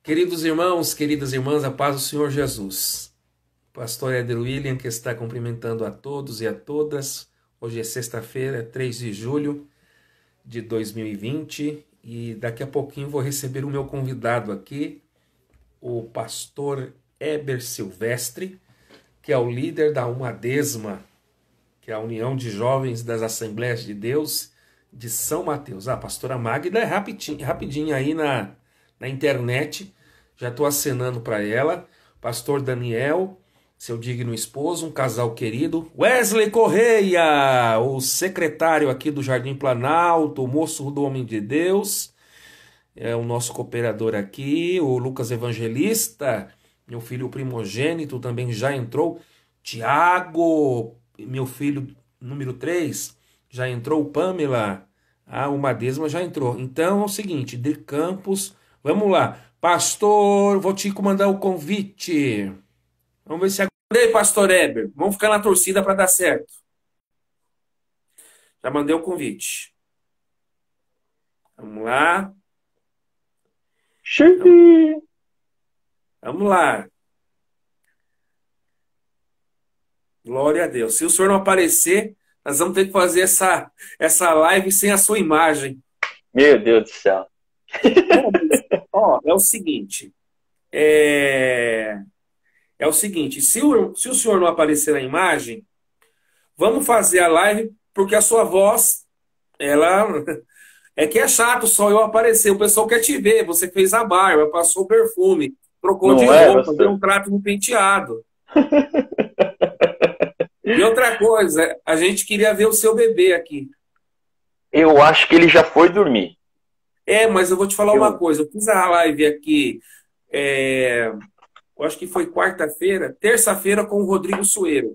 Queridos irmãos, queridas irmãs, a paz do Senhor Jesus. Pastor Éder William, que está cumprimentando a todos e a todas. Hoje é sexta-feira, 3 de julho de 2020 e daqui a pouquinho vou receber o meu convidado aqui, o pastor Heber Silvestre, que é o líder da Umadesma, que é a União de Jovens das Assembleias de Deus de São Mateus. A pastora Magda é rapidinho aí na internet. Já estou acenando para ela. Pastor Daniel, seu digno esposo, um casal querido. Wesley Correia, o secretário aqui do Jardim Planalto, o moço do Homem de Deus, é o nosso cooperador aqui. O Lucas Evangelista, meu filho primogênito, também já entrou. Tiago, meu filho número 3, já entrou. Pamela, o Madesma já entrou. Então é o seguinte, de Campos, vamos lá. Pastor, vou te mandar o convite. Vamos ver se agora. Pastor Heber. Vamos ficar na torcida para dar certo. Já mandei o convite. Vamos lá. Vamos lá. Glória a Deus. Se o senhor não aparecer, nós vamos ter que fazer essa live sem a sua imagem. Meu Deus do céu. Não, mas, é o seguinte. É o seguinte, se o senhor não aparecer na imagem, vamos fazer a live, porque a sua voz, ela é que é chato só eu aparecer. O pessoal quer te ver. Você fez a barba, passou o perfume, trocou de Não é, roupa, deu pastor? um trato no penteado. E outra coisa, a gente queria ver o seu bebê aqui. Eu acho que ele já foi dormir. Mas eu vou te falar uma Eu... coisa. Eu fiz a live aqui, eu acho que foi quarta-feira, terça-feira com o Rodrigo Sueiro.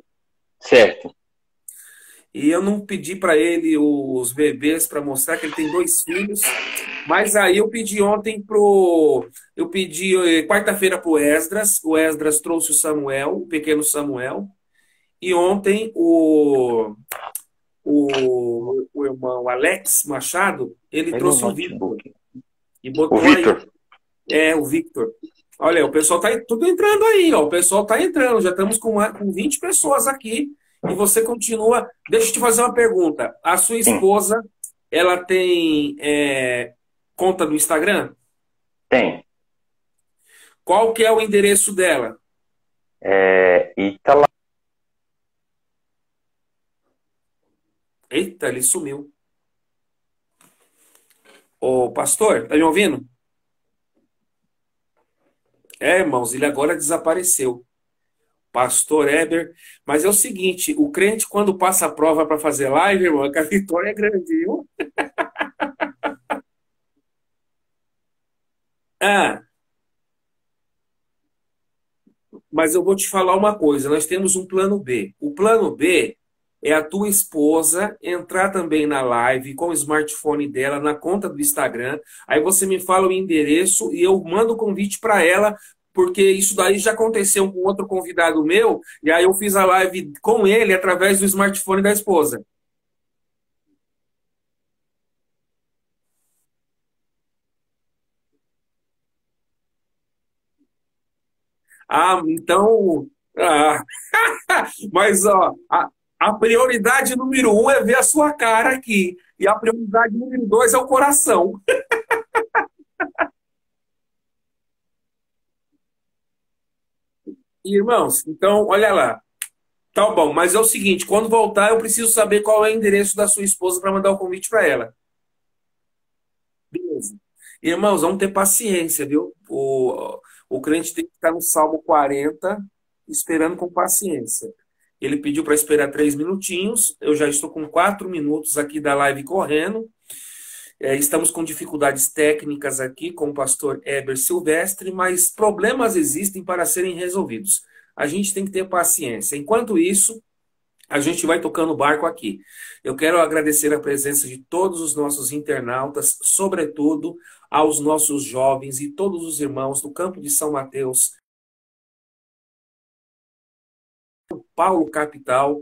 Certo. E eu não pedi para ele os bebês para mostrar que ele tem 2 filhos. Mas aí eu pedi ontem pro. Eu pedi quarta-feira pro Esdras. O Esdras trouxe o Samuel, o pequeno Samuel. E ontem o irmão Alex Machado, ele Pega o trouxe o Victor. notebook. E O botou aí. Victor. O Victor. Olha, o pessoal tá tudo entrando aí, ó. O pessoal tá entrando. Já estamos com 20 pessoas aqui. E você continua. Deixa eu te fazer uma pergunta. A sua Sim, esposa, ela tem conta do Instagram? tem. Qual que é o endereço dela? E tá lá. Eita, ele sumiu. Ô, pastor, tá me ouvindo? Irmãos, ele agora desapareceu. Pastor Eber. Mas é o seguinte, o crente, quando passa a prova para fazer live, irmão, é que a vitória é grande, viu? Ah, mas eu vou te falar uma coisa, nós temos um plano B. O plano B é a tua esposa entrar também na live com o smartphone dela, na conta do Instagram. Aí você me fala o endereço e eu mando o convite para ela, porque isso daí já aconteceu com outro convidado meu, e aí eu fiz a live com ele através do smartphone da esposa. Então. ah, mas, ó, a prioridade número 1 é ver a sua cara aqui. E a prioridade número 2 é o coração. Irmãos, então, olha lá. Tá bom, mas é o seguinte: quando voltar, eu preciso saber qual é o endereço da sua esposa para mandar o convite para ela. Beleza. Irmãos, vamos ter paciência, viu? O crente tem que ficar no Salmo 40, esperando com paciência. Ele pediu para esperar 3 minutinhos. Eu já estou com 4 minutos aqui da live correndo. Estamos com dificuldades técnicas aqui com o pastor Heber Silvestre, mas problemas existem para serem resolvidos. A gente tem que ter paciência. Enquanto isso, a gente vai tocando o barco aqui. Eu quero agradecer a presença de todos os nossos internautas, sobretudo aos nossos jovens e todos os irmãos do campo de São Mateus, Paulo Capital,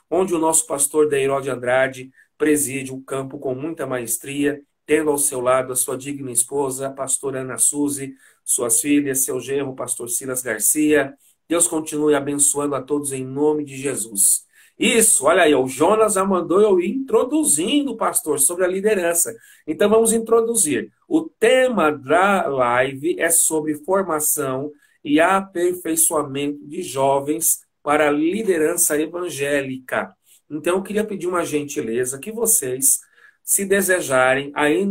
onde o nosso pastor Deiró de Andrade preside o campo com muita maestria. tendo ao seu lado a sua digna esposa, a pastora Ana Suzy, suas filhas, seu genro, pastor Silas Garcia. Deus continue abençoando a todos em nome de Jesus. Isso, olha aí, o Jonas já mandou eu ir introduzindo, pastor, sobre a liderança. Então vamos introduzir. O tema da live é sobre formação e aperfeiçoamento de jovens para a liderança evangélica. Então eu queria pedir uma gentileza que vocês, se desejarem, aí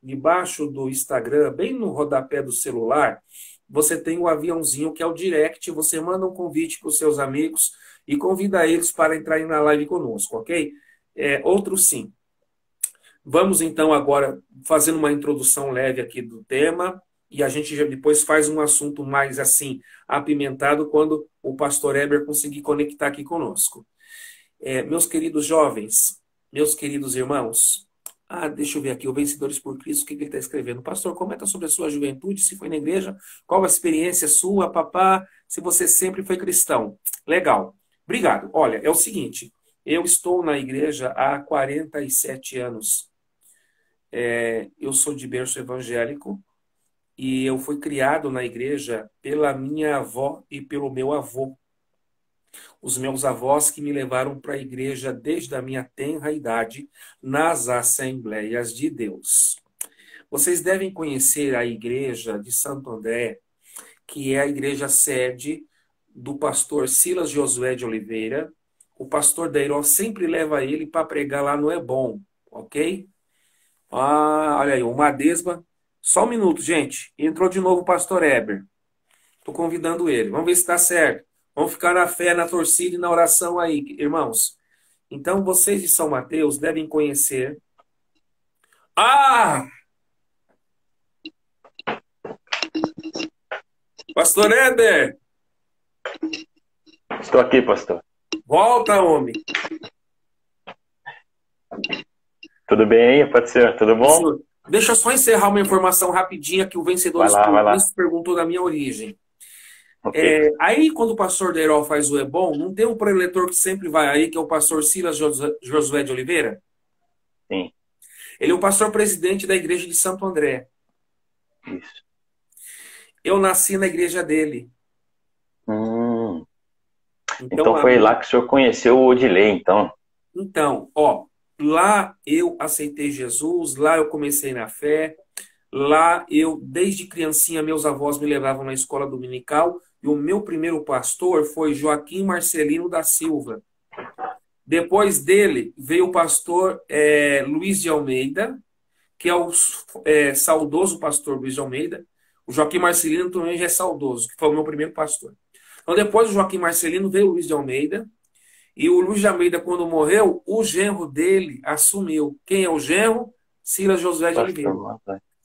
debaixo do Instagram, bem no rodapé do celular, você tem o aviãozinho que é o direct, você manda um convite para os seus amigos e convida eles para entrarem na live conosco, ok? Outro sim. Vamos então agora fazendo uma introdução leve aqui do tema e a gente já depois faz um assunto mais assim, apimentado, quando o pastor Heber conseguir conectar aqui conosco. Meus queridos jovens, meus queridos irmãos, deixa eu ver aqui, o Vencedores por Cristo, o que ele está escrevendo? Pastor, comenta sobre a sua juventude, se foi na igreja, qual a experiência sua, papá, se você sempre foi cristão. Legal, obrigado. Olha, é o seguinte, eu estou na igreja há 47 anos. Eu sou de berço evangélico e eu fui criado na igreja pela minha avó e pelo meu avô. Os meus avós que me levaram para a igreja desde a minha tenra idade, nas Assembleias de Deus. Vocês devem conhecer a igreja de Santo André, que é a igreja sede do pastor Silas Josué de Oliveira. O pastor Deiró sempre leva ele para pregar lá no Ebom, ok? Olha aí, o Madesba. Só um minuto, gente. Entrou de novo o pastor Heber. Estou convidando ele. Vamos ver se está certo. Vamos ficar na fé, na torcida e na oração aí, irmãos. Então, vocês de São Mateus devem conhecer... Pastor Heber! Estou aqui, pastor. Volta, homem! Tudo bem aí, pastor? Tudo bom? Deixa eu só encerrar uma informação rapidinha que o Vencedores por Cristo perguntou da minha origem. Okay. Aí, quando o pastor Deiró faz o Ebom, não tem um preletor que sempre vai aí, que é o pastor Silas Josué de Oliveira? Sim. Ele é o pastor presidente da igreja de Santo André. Isso. Eu nasci na igreja dele. Então foi lá que o senhor conheceu o Odilei, então. Então, lá eu aceitei Jesus, lá eu comecei na fé, lá desde criancinha, meus avós me levavam na escola dominical, e o meu primeiro pastor foi Joaquim Marcelino da Silva. Depois dele veio o pastor Luiz de Almeida, que é o saudoso pastor Luiz de Almeida. O Joaquim Marcelino também já é saudoso, que foi o meu primeiro pastor. Então depois do Joaquim Marcelino veio o Luiz de Almeida, e o Luiz de Almeida, quando morreu, o genro dele assumiu. Quem é o genro? Silas Josué de Oliveira.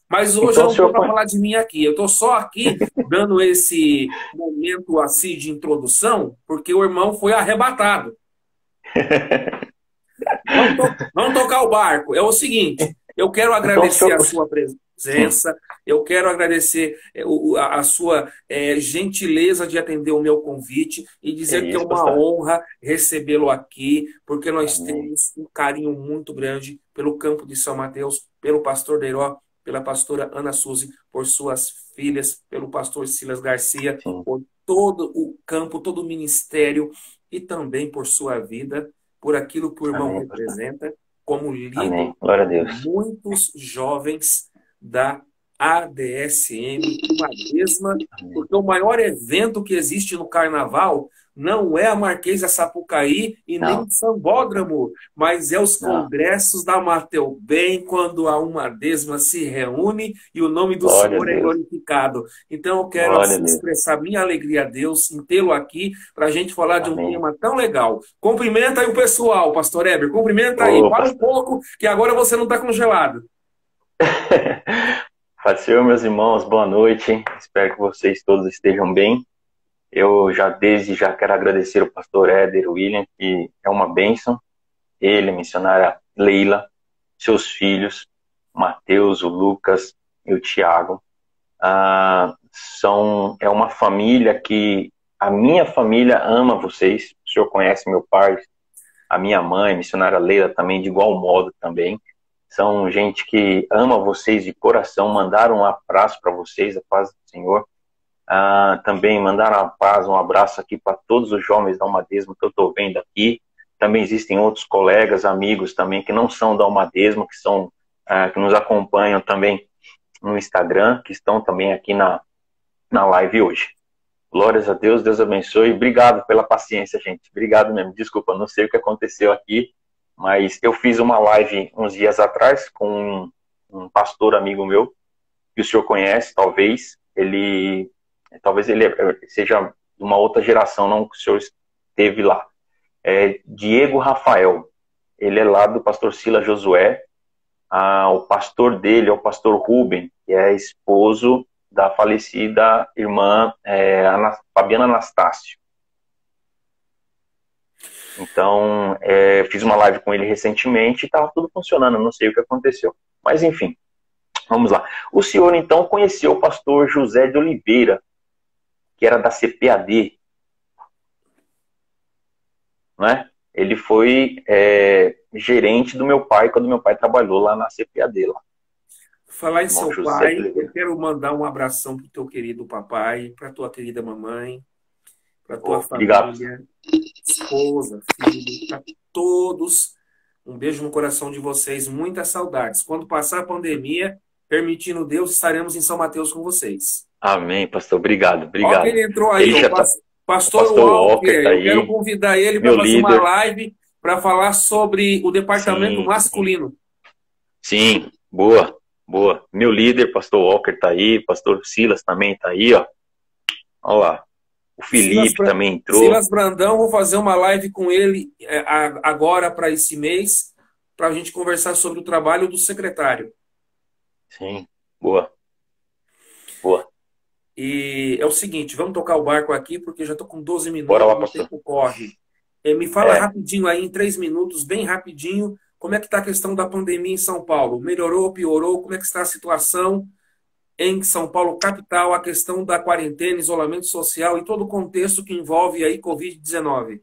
Mas hoje então, eu não estou para falar de mim aqui. Eu estou só aqui dando esse momento assim de introdução, porque o irmão foi arrebatado. Vamos tocar o barco. É o seguinte, eu quero agradecer a sua presença, eu quero agradecer a sua gentileza de atender o meu convite e dizer que é uma honra recebê-lo aqui, porque nós temos um carinho muito grande pelo campo de São Mateus, pelo pastor Deiró, pela pastora Ana Suzy, por suas filhas, pelo pastor Silas Garcia, por todo o campo, todo o ministério e também por sua vida, por aquilo que o irmão representa como líder de muitos jovens da ADSM, uma mesma, porque o maior evento que existe no carnaval não é a Marquesa Sapucaí e nem o Sambódromo, mas é os congressos da Mateu Bem, quando a uma desma se reúne e o nome do Senhor é glorificado. Então eu quero expressar minha alegria a Deus em tê-lo aqui para a gente falar de um tema tão legal. Cumprimenta aí o pessoal, pastor Heber, cumprimenta aí, fala um pouco, que agora você não está congelado. Pastor, meus irmãos, boa noite. Espero que vocês todos estejam bem. Eu desde já quero agradecer o pastor Éder William, que é uma bênção. Ele, a missionária Leila, seus filhos, o Mateus, o Lucas e o Tiago. É uma família que a minha família ama vocês. O senhor conhece meu pai, a minha mãe, a missionária Leila também, de igual modo também. são gente que ama vocês de coração, mandaram um abraço para vocês, a paz do Senhor. Também mandaram a paz, um abraço aqui para todos os jovens da Almadesma que eu estou vendo aqui. Também existem outros colegas, amigos também que não são da Almadesma, que nos acompanham também no Instagram, que estão também aqui na live hoje. Glórias a Deus, Deus abençoe. Obrigado pela paciência, gente. Obrigado mesmo. Desculpa, não sei o que aconteceu aqui, mas eu fiz uma live uns dias atrás com um pastor amigo meu, que o senhor conhece, talvez. Talvez ele seja de uma outra geração, não que o senhor esteve lá. Diego Rafael. Ele é lá do pastor Silas Josué. O pastor dele é o pastor Rubem, que é esposo da falecida irmã Fabiana Anastácio. Então, fiz uma live com ele recentemente e estava tudo funcionando, não sei o que aconteceu. Mas, enfim, vamos lá. O senhor, então, conheceu o pastor José de Oliveira, que era da CPAD, não é? Ele foi gerente do meu pai, quando meu pai trabalhou lá na CPAD. Lá. Falar em seu pai, eu quero mandar um abração para o teu querido papai, para a tua querida mamãe, para a tua família, esposa, filho, para todos. Um beijo no coração de vocês, muitas saudades. Quando passar a pandemia, permitindo Deus, estaremos em São Mateus com vocês. Amém, pastor. Obrigado. Olha que ele entrou aí, pastor Walker. Tá, eu quero convidar ele para fazer uma live para falar sobre o departamento masculino. Sim, boa. Boa. Meu líder, pastor Walker, tá aí. Pastor Silas também tá aí, ó. Olha lá. O Felipe também entrou. Silas Brandão, vou fazer uma live com ele agora para esse mês, para a gente conversar sobre o trabalho do secretário. Sim, boa. Boa. E é o seguinte, vamos tocar o barco aqui, porque já estou com 12 minutos, bora lá, o tempo corre. Me fala rapidinho aí, em 3 minutos, bem rapidinho, como é que está a questão da pandemia em São Paulo? Melhorou, piorou? Como é que está a situação em São Paulo, capital, a questão da quarentena, isolamento social e todo o contexto que envolve aí Covid-19?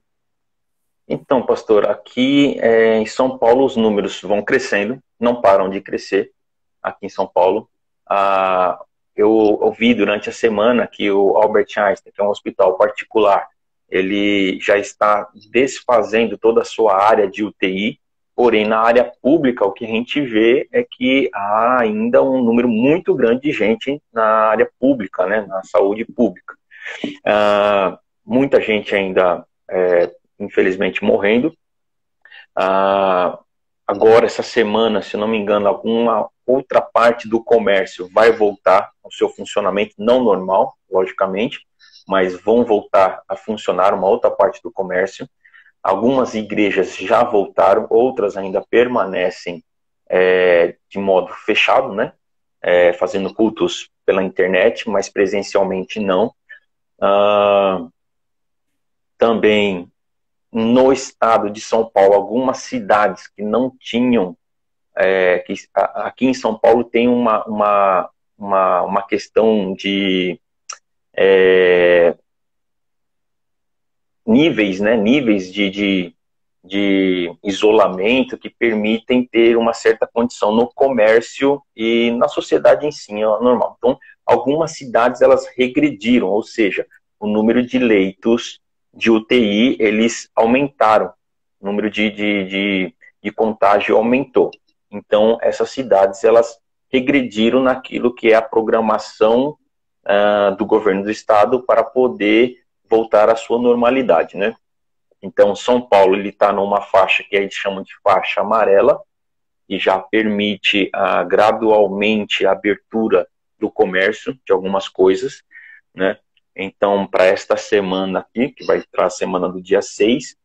Então, pastor, aqui em São Paulo os números vão crescendo, não param de crescer aqui em São Paulo. Eu ouvi durante a semana que o Albert Einstein, que é um hospital particular, ele já está desfazendo toda a sua área de UTI, porém na área pública o que a gente vê é que há ainda um número muito grande de gente na área pública, né, na saúde pública. Muita gente ainda, infelizmente, morrendo. Agora, essa semana, se não me engano, alguma outra parte do comércio vai voltar ao seu funcionamento, não normal, logicamente, mas vão voltar a funcionar uma outra parte do comércio. Algumas igrejas já voltaram, outras ainda permanecem de modo fechado, né? Fazendo cultos pela internet, mas presencialmente não. Também no estado de São Paulo, algumas cidades que não tinham, aqui em São Paulo tem uma questão de níveis, né? Níveis de isolamento que permitem ter uma certa condição no comércio e na sociedade em si, normal. Então, algumas cidades elas regrediram, ou seja, o número de leitos de UTI, eles aumentaram, o número de contágio aumentou. Então, essas cidades, elas regrediram naquilo que é a programação do governo do estado para poder voltar à sua normalidade, né? Então, São Paulo, ele está numa faixa que a gente chama de faixa amarela, e já permite gradualmente a abertura do comércio de algumas coisas, né? Então, para esta semana aqui, que vai entrar a semana do dia 6,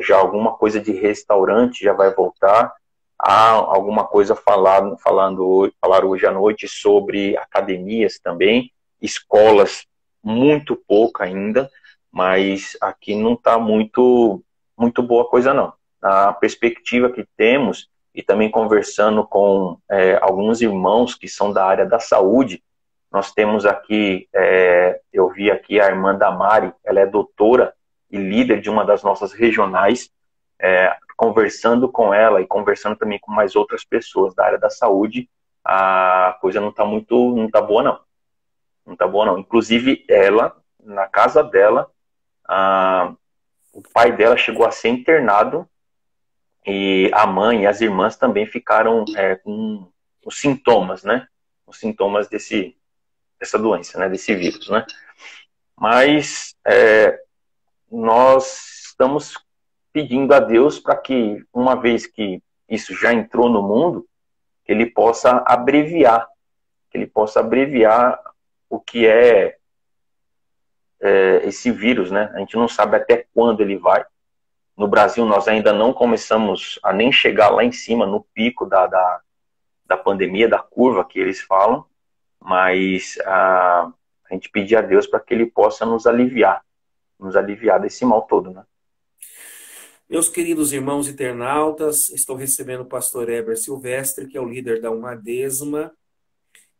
já alguma coisa de restaurante já vai voltar. Há alguma coisa falaram hoje à noite sobre academias também, escolas, muito pouco ainda, mas aqui não está muito boa coisa não. A perspectiva que temos, e também conversando com alguns irmãos que são da área da saúde, nós temos aqui, eu vi aqui a irmã Damari, ela é doutora e líder de uma das nossas regionais, conversando com ela e conversando também com mais outras pessoas da área da saúde, a coisa não tá boa não. Não tá boa não. Inclusive ela, na casa dela, o pai dela chegou a ser internado e a mãe e as irmãs também ficaram com os sintomas, né? Os sintomas dessa doença, né? Desse vírus, né? Mas nós estamos pedindo a Deus para que, uma vez que isso já entrou no mundo, que ele possa abreviar o que é esse vírus, né? A gente não sabe até quando ele vai. No Brasil, nós ainda não começamos a nem chegar lá em cima, no pico da pandemia, da curva que eles falam, mas a gente pedir a Deus para que ele possa nos aliviar desse mal todo, né? Meus queridos irmãos internautas, estou recebendo o pastor Heber Silvestre, que é o líder da Umadesma,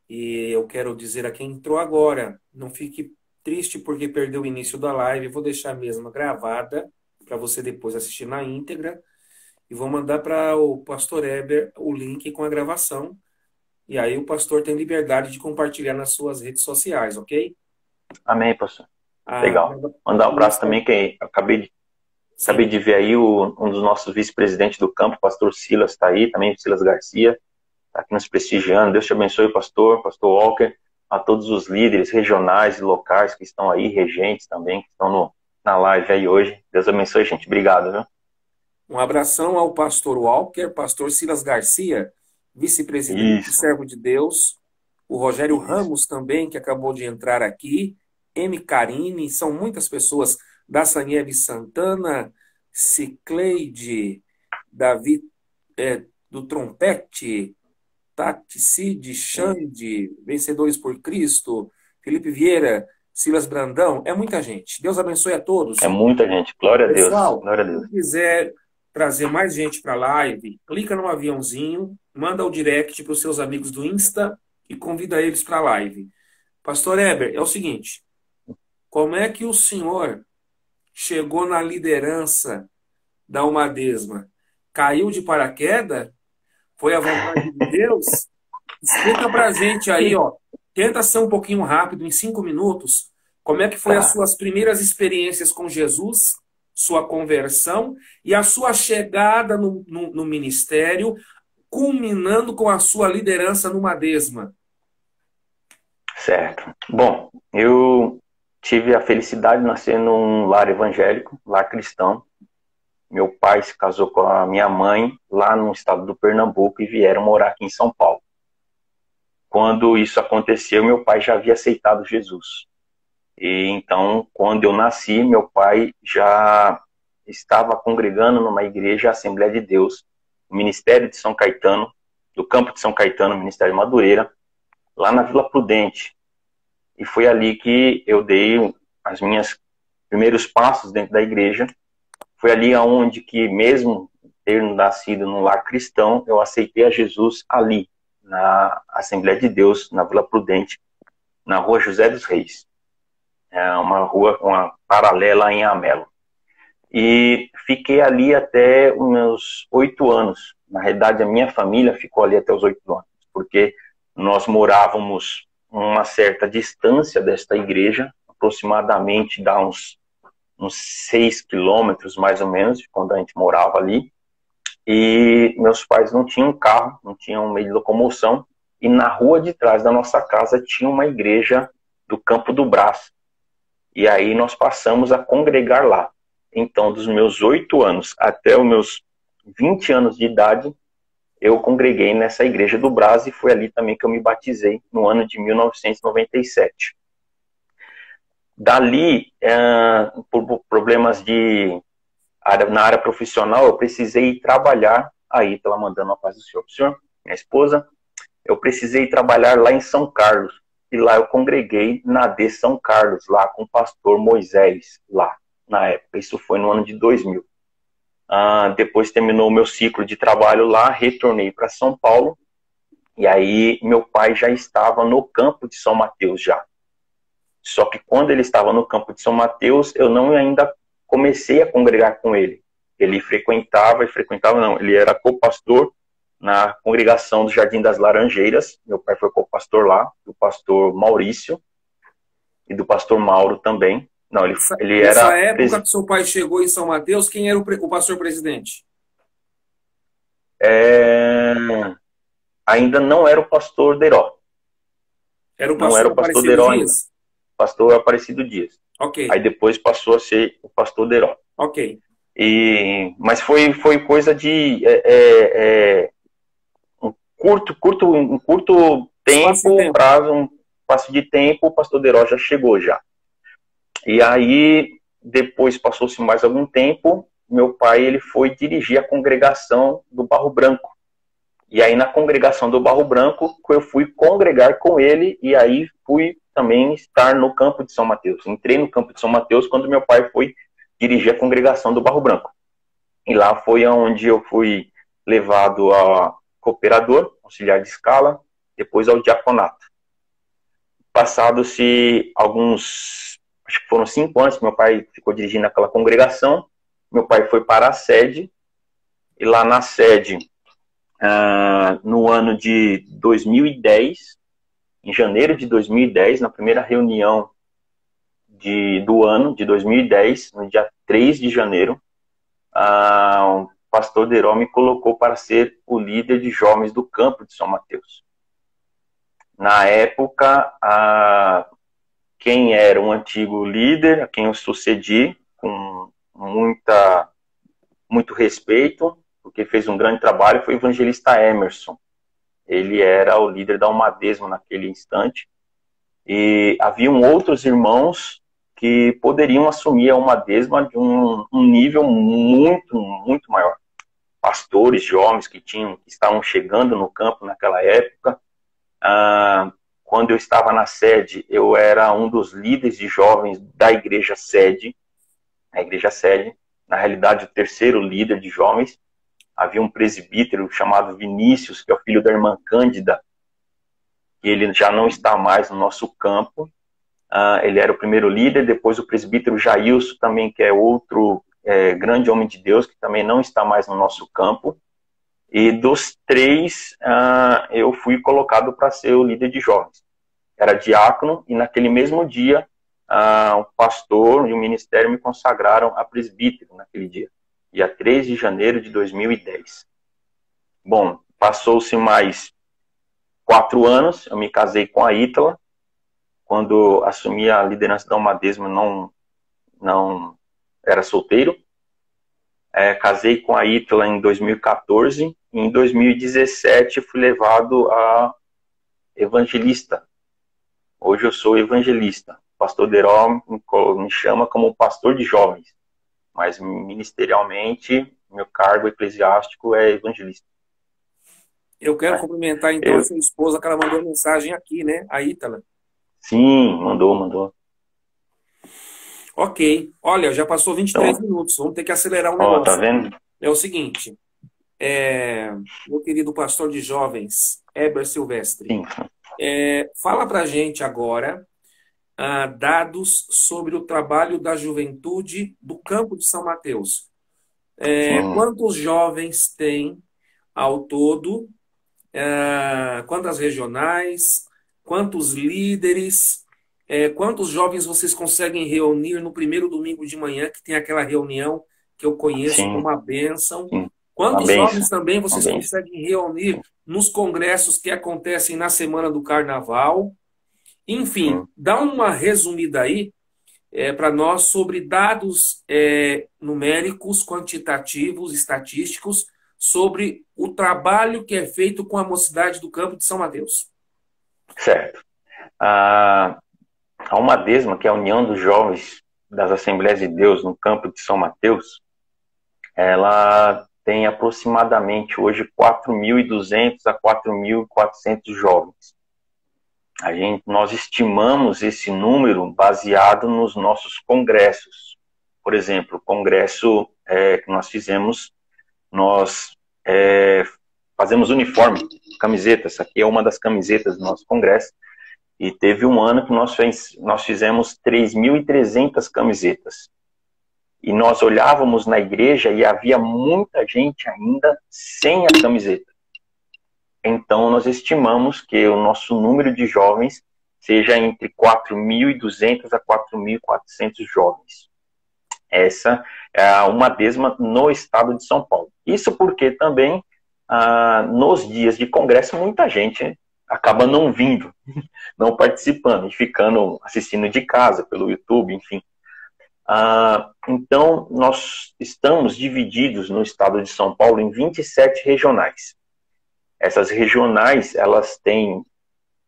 e eu quero dizer a quem entrou agora, não fique triste porque perdeu o início da live, vou deixar a mesma gravada para você depois assistir na íntegra, e vou mandar para o pastor Heber o link com a gravação, e aí o pastor tem liberdade de compartilhar nas suas redes sociais, ok? Amém, pastor. Legal. Mandar um abraço também, que eu acabei de ver aí um dos nossos vice-presidentes do campo, o pastor Silas está aí, também o Silas Garcia, está aqui nos prestigiando. Deus te abençoe, pastor Walker, a todos os líderes regionais e locais que estão aí, regentes também, que estão na live aí hoje. Deus abençoe, gente. Obrigado, viu? Um abração ao pastor Walker, pastor Silas Garcia, vice-presidente, servo de Deus, o Rogério Ramos também, que acabou de entrar aqui, M. Carine, são muitas pessoas, da Sanieve Santana, Cicleide, Davi do Trompete, Tati Cid, Xande, Vencedores por Cristo, Felipe Vieira, Silas Brandão, é muita gente. Deus abençoe a todos. É muita gente, glória a Deus. Pessoal, glória a Deus. Se quiser trazer mais gente para a live, clica no aviãozinho, manda o direct para os seus amigos do Insta e convida eles para a live. Pastor Heber, é o seguinte, como é que o senhor chegou na liderança da Umadesma? Caiu de paraquedas? Foi a vontade de Deus? Explica pra gente aí, ó. Tenta ser um pouquinho rápido, em 5 minutos. Como é que foi as suas primeiras experiências com Jesus, sua conversão e a sua chegada no ministério, culminando com a sua liderança no Umadesma? Certo. Bom, eu tive a felicidade de nascer num lar evangélico, lar cristão. Meu pai se casou com a minha mãe lá no estado do Pernambuco e vieram morar aqui em São Paulo. Quando isso aconteceu, meu pai já havia aceitado Jesus. E então, quando eu nasci, meu pai já estava congregando numa igreja, Assembleia de Deus, no Ministério de São Caetano, do campo de São Caetano, Ministério Madureira, lá na Vila Prudente. E foi ali que eu dei os meus primeiros passos dentro da igreja. Foi ali onde que, mesmo ter nascido num lar cristão, eu aceitei a Jesus ali, na Assembleia de Deus, na Vila Prudente, na rua José dos Reis. É uma paralela em Amelo. E fiquei ali até os meus 8 anos. Na realidade, a minha família ficou ali até os 8 anos, porque nós morávamos uma certa distância desta igreja, aproximadamente dá uns 6 quilômetros, mais ou menos, de quando a gente morava ali. E meus pais não tinham carro, não tinham meio de locomoção. E na rua de trás da nossa casa tinha uma igreja do Campo do Brás. E aí nós passamos a congregar lá. Então, dos meus 8 anos até os meus 20 anos de idade, eu congreguei nessa igreja do Brás e foi ali também que eu me batizei, no ano de 1997. Dali, por problemas na área profissional, eu precisei ir trabalhar, aí pela mandando a paz do Senhor para o senhor, minha esposa, eu precisei trabalhar lá em São Carlos, e lá eu congreguei na D São Carlos, lá com o pastor Moisés, lá, na época, isso foi no ano de 2000. Depois terminou o meu ciclo de trabalho lá, retornei para São Paulo, e aí meu pai já estava no campo de São Mateus já. Só que quando ele estava no campo de São Mateus, eu não ainda comecei a congregar com ele. ele frequentava, não, ele era co-pastor na congregação do Jardim das Laranjeiras. Meu pai foi co-pastor lá, do pastor Maurício e do pastor Mauro também. Não, ele nessa era... época que seu pai chegou em São Mateus, quem era o pastor presidente? Ainda não era o pastor Deró. Era o Não pastor era o pastor Aparecido Deró ainda. Dias? Pastor Aparecido Dias. Ok. Aí depois passou a ser o pastor Deró. Ok. Mas foi coisa de um curto tempo, prazo, um passo de tempo, o pastor Deró já chegou já. E aí, depois passou-se mais algum tempo, meu pai ele foi dirigir a congregação do Barro Branco. E aí, na congregação do Barro Branco, eu fui congregar com ele, e aí fui também estar no campo de São Mateus. Entrei no campo de São Mateus quando meu pai foi dirigir a congregação do Barro Branco. E lá foi onde eu fui levado a cooperador, auxiliar de escala, depois ao diaconato. Passados-se alguns, acho que foram 5 anos que meu pai ficou dirigindo aquela congregação, meu pai foi para a sede, e lá na sede, no ano de 2010, em janeiro de 2010, na primeira reunião do ano de 2010, no dia 3 de janeiro, o pastor Deró me colocou para ser o líder de jovens do campo de São Mateus. Na época, quem era um antigo líder, a quem eu sucedi, com muito respeito, porque fez um grande trabalho, foi o evangelista Emerson. Ele era o líder da Almadesma naquele instante. E haviam outros irmãos que poderiam assumir a Almadesma de um nível muito, muito maior. Pastores jovens que estavam chegando no campo naquela época. Quando eu estava na sede, eu era um dos líderes de jovens da igreja sede. A igreja sede, na realidade, o terceiro líder de jovens. Havia um presbítero chamado Vinícius, que é o filho da irmã Cândida, e ele já não está mais no nosso campo. Ele era o primeiro líder. Depois o presbítero Jailson também, que é outro grande homem de Deus, que também não está mais no nosso campo. E dos 3, eu fui colocado para ser o líder de jovens. Era diácono, e naquele mesmo dia, o pastor e o ministério me consagraram a presbítero naquele dia. Dia 3 de janeiro de 2010. Bom, passou-se mais 4 anos, eu me casei com a Ítala. Quando assumi a liderança da Almadesma, não era solteiro. Casei com a Ítala em 2014, e em 2017 fui levado a evangelista. Hoje eu sou evangelista. O pastor Deró me chama como pastor de jovens, mas ministerialmente, meu cargo eclesiástico é evangelista. Eu quero cumprimentar, então, a sua esposa, que ela mandou mensagem aqui, né? A Ítala. Sim, mandou. Ok. Olha, já passou 23 minutos. Vamos ter que acelerar um negócio. Tá vendo? É o seguinte. Meu querido pastor de jovens, Heber Silvestre. Sim. Fala pra gente agora dados sobre o trabalho da juventude do campo de São Mateus. Quantos jovens tem ao todo? Quantas regionais? Quantos líderes? Quantos jovens vocês conseguem reunir no primeiro domingo de manhã, que tem aquela reunião que eu conheço como uma bênção? Sim. Quantos jovens também vocês conseguem reunir nos congressos que acontecem na semana do Carnaval? Enfim, dá uma resumida aí para nós sobre dados numéricos, quantitativos, estatísticos, sobre o trabalho que é feito com a mocidade do campo de São Mateus. Certo. A Almadesma, que é a União dos Jovens das Assembleias de Deus no campo de São Mateus, ela tem aproximadamente hoje 4.200 a 4.400 jovens. Nós estimamos esse número baseado nos nossos congressos. Por exemplo, o congresso que nós fizemos, nós fazemos uniforme, camiseta. Essa aqui é uma das camisetas do nosso congresso. E teve um ano que nós fizemos 3.300 camisetas. e nós olhávamos na igreja e havia muita gente ainda sem a camiseta. Então, nós estimamos que o nosso número de jovens seja entre 4.200 a 4.400 jovens. Essa é uma Desma no estado de São Paulo. Isso porque também, nos dias de congresso, muita gente acaba não vindo, não participando, e ficando assistindo de casa, pelo YouTube, enfim. Então, nós estamos divididos no estado de São Paulo em 27 regionais. Essas regionais, elas têm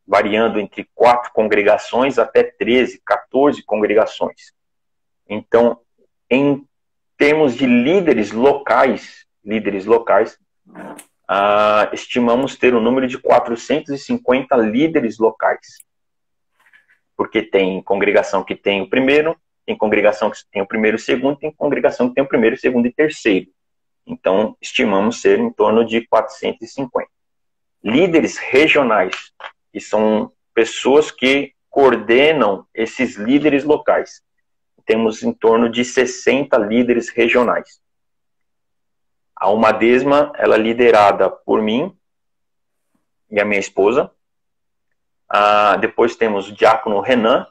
variando entre 4 congregações até 13, 14 congregações. Então, em termos de líderes locais, estimamos ter um número de 450 líderes locais. Porque tem congregação que tem o primeiro, tem congregação que tem o primeiro e o segundo, tem congregação que tem o primeiro, segundo e terceiro. Então, estimamos ser em torno de 450. Líderes regionais, que são pessoas que coordenam esses líderes locais. Temos em torno de 60 líderes regionais. A Uma Desma, ela é liderada por mim e a minha esposa. Depois temos o diácono Renan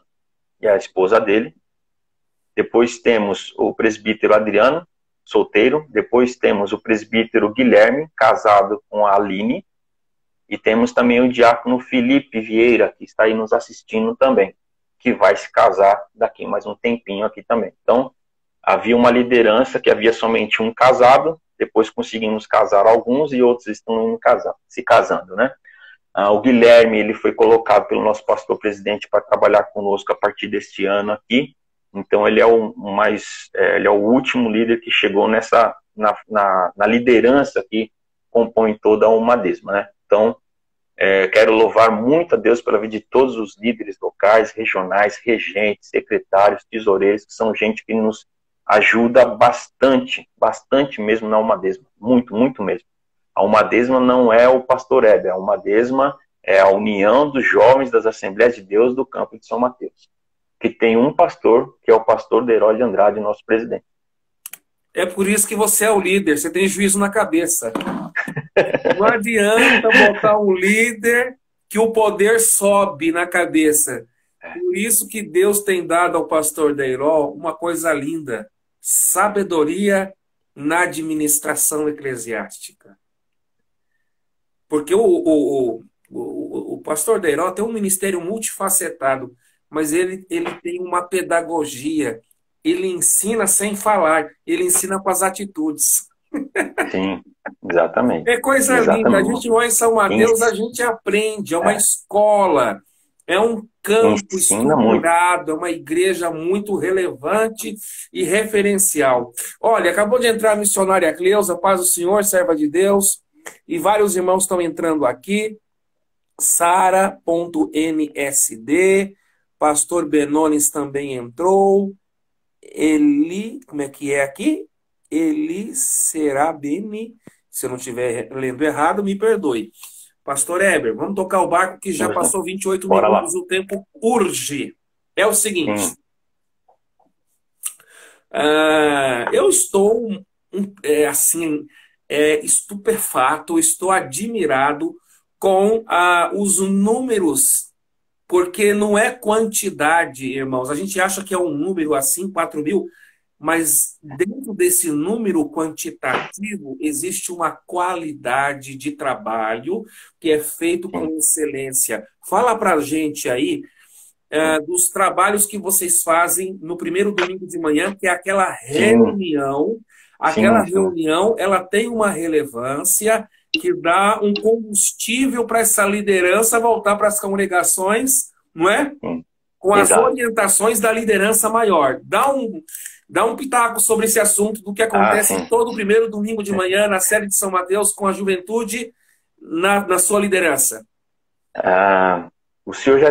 e a esposa dele. Depois temos o presbítero Adriano, solteiro. Depois temos o presbítero Guilherme, casado com a Aline. E temos também o diácono Felipe Vieira, que está aí nos assistindo também, que vai se casar daqui mais um tempinho aqui também. Então, havia uma liderança que havia somente um casado, depois conseguimos casar alguns e outros estão se casando, né? O Guilherme, ele foi colocado pelo nosso pastor presidente para trabalhar conosco a partir deste ano aqui. Então, ele é ele é o último líder que chegou na liderança que compõe toda Uma Desma, né? Então, quero louvar muito a Deus pela vida de todos os líderes locais, regionais, regentes, secretários, tesoureiros, que são gente que nos ajuda bastante, bastante mesmo na Uma Desma, muito, muito mesmo. A Uma Desma não é o pastor Éder, a Uma Desma é a união dos jovens das Assembleias de Deus do campo de São Mateus, que tem um pastor, que é o pastor Derói de Andrade, nosso presidente. É por isso que você é o líder, você tem juízo na cabeça. Não adianta botar um líder que o poder sobe na cabeça. Por isso que Deus tem dado ao pastor Deiró uma coisa linda: sabedoria na administração eclesiástica. Porque o pastor Deiró tem um ministério multifacetado, mas ele tem uma pedagogia. Ele ensina sem falar, ele ensina com as atitudes. Sim, exatamente. É coisa linda. A gente vai em São Mateus, a gente aprende. É uma escola, é um campo estruturado, é uma igreja muito relevante e referencial. Olha, acabou de entrar a missionária Cleusa, paz do Senhor, serva de Deus, e vários irmãos estão entrando aqui. Sara.msd, pastor Benones também entrou. Como é que é aqui? Serabene, se eu não estiver lendo errado, me perdoe. Pastor Eber, vamos tocar o barco que já passou 28 minutos, o tempo urge. É o seguinte, eu estou estupefato, estou admirado com os números, porque não é quantidade, irmãos. A gente acha que é um número assim, 4.000, mas dentro desse número quantitativo existe uma qualidade de trabalho que é feito com excelência. Fala para a gente aí dos trabalhos que vocês fazem no primeiro domingo de manhã, que é aquela reunião. Aquela reunião, ela tem uma relevância que dá um combustível para essa liderança voltar para as congregações, não é? Com as orientações da liderança maior. Dá um pitaco sobre esse assunto do que acontece todo primeiro domingo de manhã na série de São Mateus com a juventude na sua liderança. O senhor já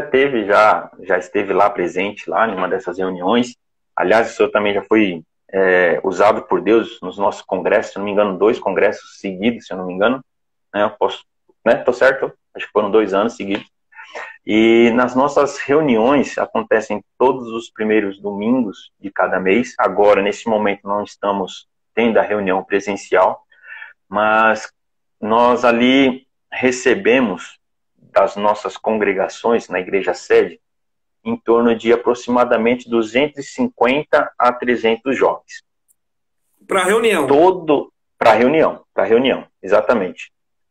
esteve lá presente, lá em uma dessas reuniões. Aliás, o senhor também já foi usado por Deus nos nossos congressos, se não me engano, 2 congressos seguidos, se eu não me engano. Eu posso, né? Tô certo? Acho que foram 2 anos seguidos. E nas nossas reuniões, acontecem todos os primeiros domingos de cada mês. Agora, nesse momento, não estamos tendo a reunião presencial, mas nós ali recebemos das nossas congregações na igreja sede em torno de aproximadamente 250 a 300 jovens. Para reunião? Para reunião, exatamente.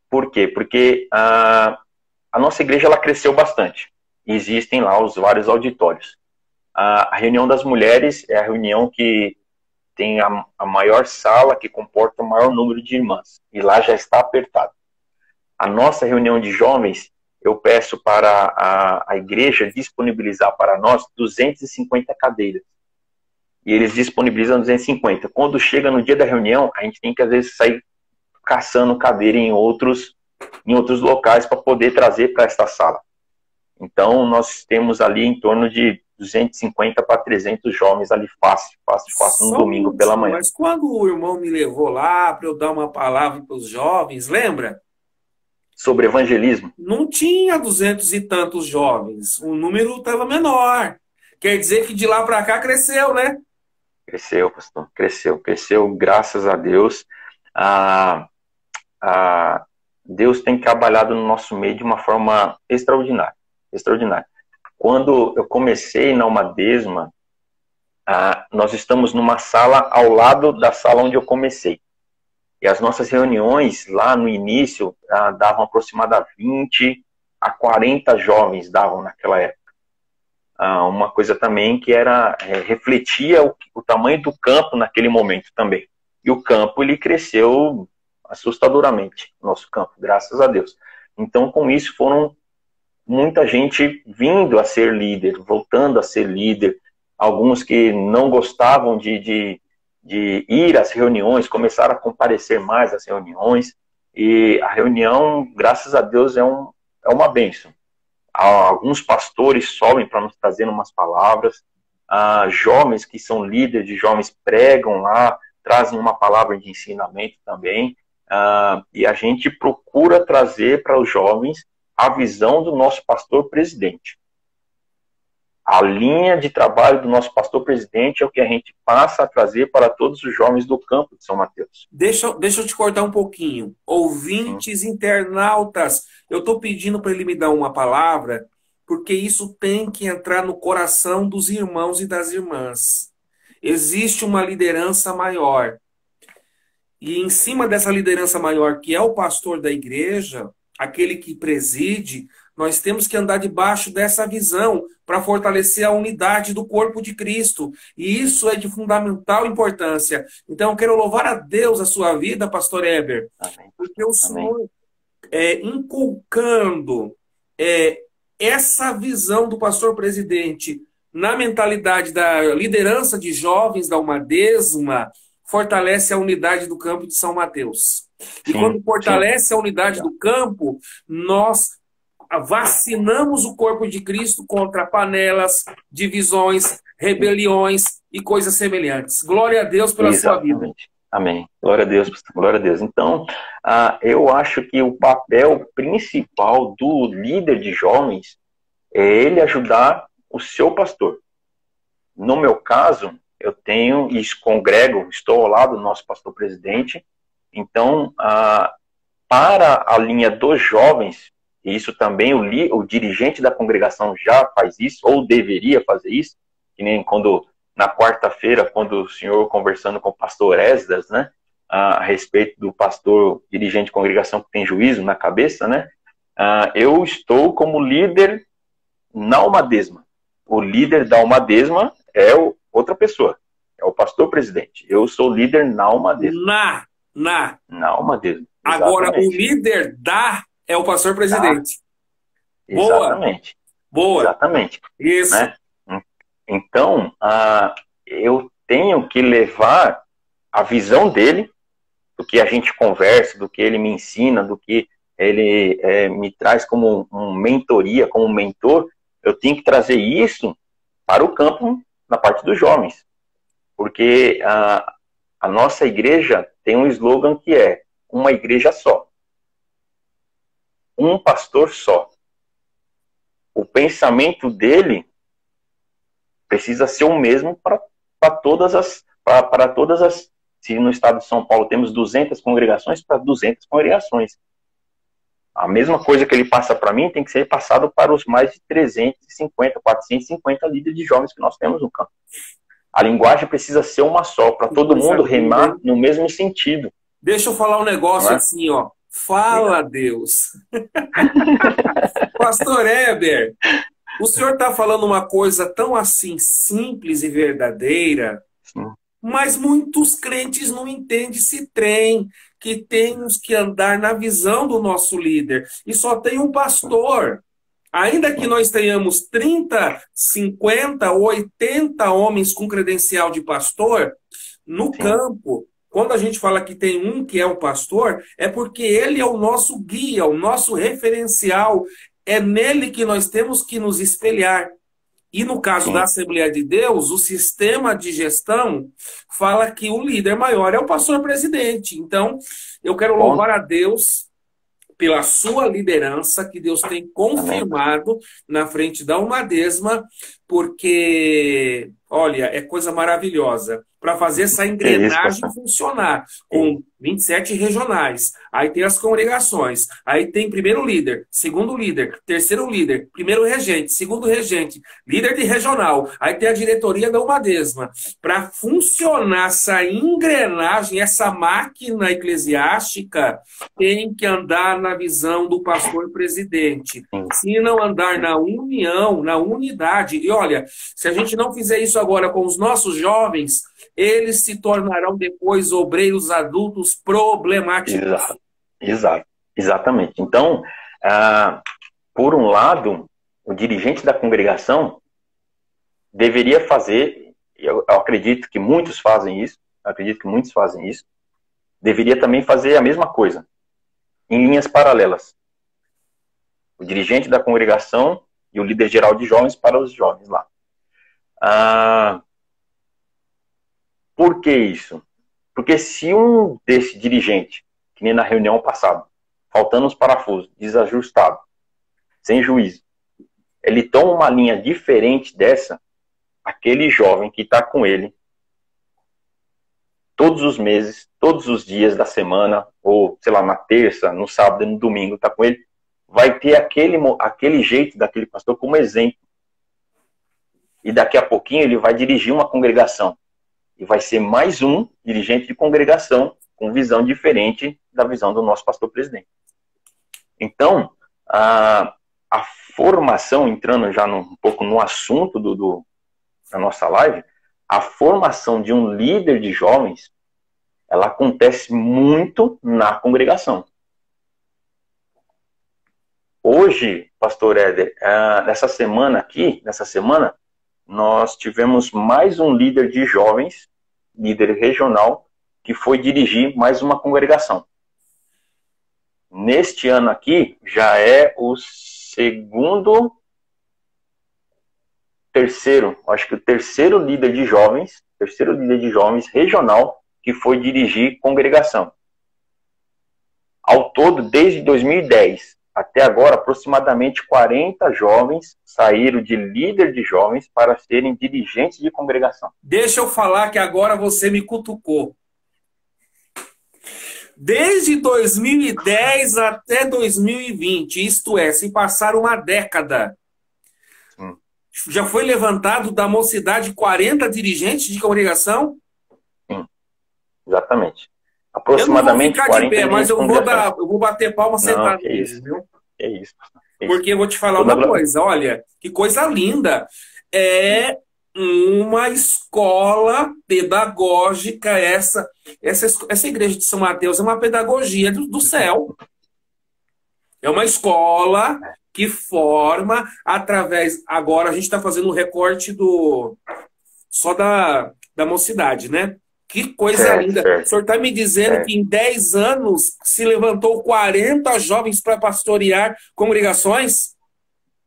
Por quê? Porque a nossa igreja ela cresceu bastante. Existem lá os vários auditórios. A reunião das mulheres é a reunião que tem a maior sala, que comporta o maior número de irmãs. E lá já está apertado. A nossa reunião de jovens, eu peço para a igreja disponibilizar para nós 250 cadeiras. E eles disponibilizam 250. Quando chega no dia da reunião, a gente tem que, às vezes, sair caçando cadeira em outros locais para poder trazer para esta sala. Então, nós temos ali em torno de 250 para 300 jovens ali fácil, no domingo pela manhã. Mas quando o irmão me levou lá para eu dar uma palavra para os jovens, lembra? Sobre evangelismo? Não tinha 200 e tantos jovens. O número estava menor. Quer dizer que de lá para cá cresceu, né? Cresceu, pastor. Cresceu, graças a Deus. Deus tem trabalhado no nosso meio de uma forma extraordinária. Quando eu comecei na Almadesma, nós estamos numa sala ao lado da sala onde eu comecei. E as nossas reuniões lá no início davam aproximadamente 20 a 40 jovens davam naquela época. Uma coisa também que refletia o tamanho do campo naquele momento também. E o campo ele cresceu assustadoramente, nosso campo, graças a Deus. Então, com isso, foram muita gente vindo a ser líder, voltando a ser líder. Alguns que não gostavam de ir às reuniões, começaram a comparecer mais às reuniões. E a reunião, graças a Deus, é uma bênção. Alguns pastores sobem para nos trazer umas palavras. Jovens que são líderes de jovens pregam lá, trazem uma palavra de ensinamento também. E a gente procura trazer para os jovens a visão do nosso pastor presidente. A linha de trabalho do nosso pastor presidente é o que a gente passa a trazer para todos os jovens do campo de São Mateus. Deixa eu te cortar um pouquinho. Ouvintes, internautas, eu estou pedindo para ele me dar uma palavra, porque isso tem que entrar no coração dos irmãos e das irmãs. Existe uma liderança maior. E em cima dessa liderança maior, que é o pastor da igreja, aquele que preside, nós temos que andar debaixo dessa visão para fortalecer a unidade do corpo de Cristo. E isso é de fundamental importância. Então, eu quero louvar a Deus a sua vida, pastor Heber, porque o Senhor inculcando essa visão do pastor presidente na mentalidade da liderança de jovens da Almadesma, fortalece a unidade do campo de São Mateus. E quando fortalece a unidade do campo, nós vacinamos o corpo de Cristo contra panelas, divisões, rebeliões e coisas semelhantes. Glória a Deus pela sua vida. Amém. Glória a Deus, pastor. Glória a Deus. Então, eu acho que o papel principal do líder de jovens é ele ajudar o seu pastor. No meu caso, eu tenho e congrego, estou ao lado do nosso pastor presidente. Então, para a linha dos jovens, e isso também o dirigente da congregação já faz isso, ou deveria fazer isso, que nem na quarta-feira, quando o senhor conversando com o pastor Esdras, né, a respeito do pastor dirigente de congregação que tem juízo na cabeça, né, eu estou como líder na Almadesma. O líder da Almadesma é outra pessoa, é o pastor presidente. Eu sou líder na Almadesma. Na Almadesma. Agora, o líder é o pastor presidente. Exatamente. Boa. Exatamente. Isso. Né? Então, eu tenho que levar a visão dele, do que a gente conversa, do que ele me ensina, do que ele me traz como uma mentoria, como um mentor. Eu tenho que trazer isso para o campo na parte dos jovens. Porque a nossa igreja tem um slogan que é uma igreja só. Um pastor só. o pensamento dele precisa ser o mesmo para todas as... Se no estado de São Paulo temos 200 congregações, para 200 congregações. A mesma coisa que ele passa para mim tem que ser passado para os mais de 350, 450 líderes de jovens que nós temos no campo. A linguagem precisa ser uma só, para todo mundo remar no mesmo sentido. Deixa eu falar um negócio assim, ó. Fala, Deus. Pastor Heber, o senhor está falando uma coisa tão assim simples e verdadeira, Sim. Mas muitos crentes não entendem esse trem, que temos que andar na visão do nosso líder. E só tem um pastor. Ainda que nós tenhamos 30, 50, 80 homens com credencial de pastor, no campo, quando a gente fala que tem um que é o pastor, é porque ele é o nosso guia, o nosso referencial. É nele que nós temos que nos espelhar. E no caso da Assembleia de Deus, o sistema de gestão fala que o líder maior é o pastor-presidente. Então, eu quero louvar a Deus pela sua liderança, que Deus tem confirmado na frente da Umadesma, porque, olha, é coisa maravilhosa. Para fazer essa engrenagem funcionar, com 27 regionais. Aí tem as congregações. Aí tem primeiro líder, segundo líder, terceiro líder, primeiro regente, segundo regente, líder de regional. Aí tem a diretoria da Umadesma. Para funcionar essa engrenagem, essa máquina eclesiástica, tem que andar na visão do pastor presidente. Se não andar na união, na unidade. E olha, se a gente não fizer isso agora com os nossos jovens, eles se tornarão depois obreiros adultos problemáticos. Exatamente. Então, por um lado, o dirigente da congregação deveria fazer, eu acredito que muitos fazem isso, deveria também fazer a mesma coisa, em linhas paralelas. O dirigente da congregação e o líder geral de jovens para os jovens lá. Por que isso? Porque se um desse dirigente, que nem na reunião passada, faltando os parafusos, desajustado, sem juízo, ele toma uma linha diferente dessa, aquele jovem que está com ele todos os meses, todos os dias da semana, ou, sei lá, na terça, no sábado, no domingo, está com ele, vai ter aquele jeito daquele pastor como exemplo. E daqui a pouquinho ele vai dirigir uma congregação. E vai ser mais um dirigente de congregação com visão diferente da visão do nosso pastor-presidente. Então, a formação, entrando já um pouco no assunto da nossa live, a formação de um líder de jovens, ela acontece muito na congregação. Hoje, pastor Éder, nessa semana, nós tivemos mais um líder de jovens, líder regional, que foi dirigir mais uma congregação. Neste ano aqui, já é o terceiro líder de jovens regional que foi dirigir congregação. Ao todo, desde 2010 até agora, aproximadamente 40 jovens saíram de líder de jovens para serem dirigentes de congregação. Deixa eu falar que agora você me cutucou. Desde 2010 até 2020, isto é, se passar uma década, já foi levantado da mocidade 40 dirigentes de congregação? Sim, exatamente. Aproximadamente. Eu não vou ficar de pé, mas eu vou bater palma sentado neles, viu? É isso. Porque eu vou te falar uma coisa, olha, que coisa linda. É uma escola pedagógica, essa igreja de São Mateus é uma pedagogia do céu. É uma escola que forma através... Agora a gente está fazendo um recorte só da mocidade, né? Que coisa linda. O senhor está me dizendo que em 10 anos se levantou 40 jovens para pastorear congregações?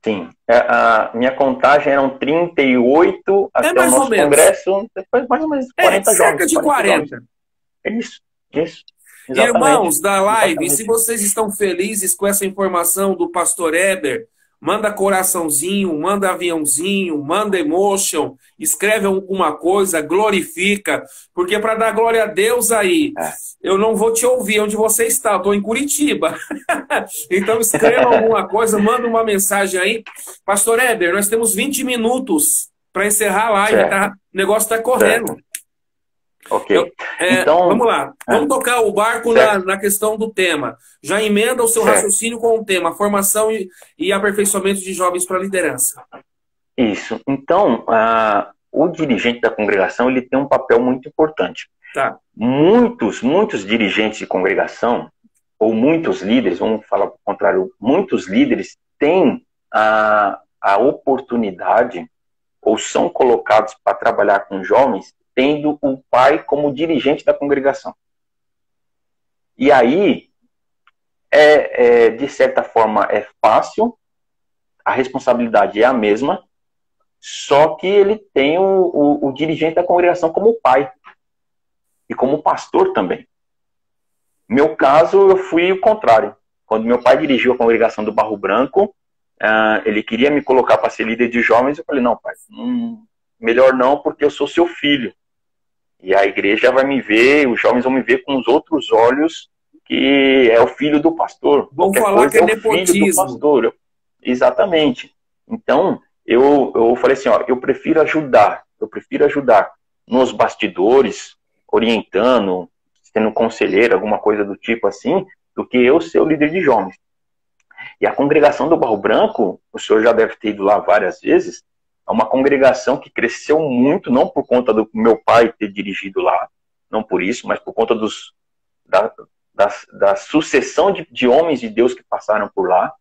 Sim. A minha contagem eram 38 até o nosso congresso. Depois mais ou menos 40 jovens. Cerca de 40. Isso. Exatamente. Irmãos da live, se vocês estão felizes com essa informação do pastor Heber, manda coraçãozinho, manda aviãozinho, manda emotion, escreve alguma coisa, glorifica, porque para dar glória a Deus aí, eu não vou te ouvir onde você está, eu estou em Curitiba. Então escreva alguma coisa, manda uma mensagem aí. Pastor Éder, nós temos 20 minutos para encerrar a live, tá? O negócio está correndo. Certo. Ok. Então, vamos lá. Vamos tocar o barco na questão do tema. Já emenda o seu raciocínio com o tema, formação e aperfeiçoamento de jovens para a liderança. Isso. Então, o dirigente da congregação ele tem um papel muito importante. Tá. Muitos dirigentes de congregação, ou muitos líderes, vamos falar o contrário, muitos líderes têm a oportunidade, ou são colocados para trabalhar com jovens, tendo o pai como dirigente da congregação. E aí, de certa forma, é fácil, a responsabilidade é a mesma, só que ele tem o dirigente da congregação como pai, e como pastor também. No meu caso, eu fui o contrário. Quando meu pai dirigiu a congregação do Barro Branco, ele queria me colocar para ser líder de jovens, eu falei, não, pai, melhor não, porque eu sou seu filho. E a igreja vai me ver, os jovens vão me ver com os outros olhos, que é o filho do pastor. Vão falar que é nepotismo. Filho do pastor. Exatamente. Então, eu falei assim, ó, eu prefiro ajudar nos bastidores, orientando, sendo conselheiro, alguma coisa do tipo assim, do que eu ser o líder de jovens. E a congregação do Barro Branco, o senhor já deve ter ido lá várias vezes, é uma congregação que cresceu muito, não por conta do meu pai ter dirigido lá, não por isso, mas por conta da sucessão de homens de Deus que passaram por lá.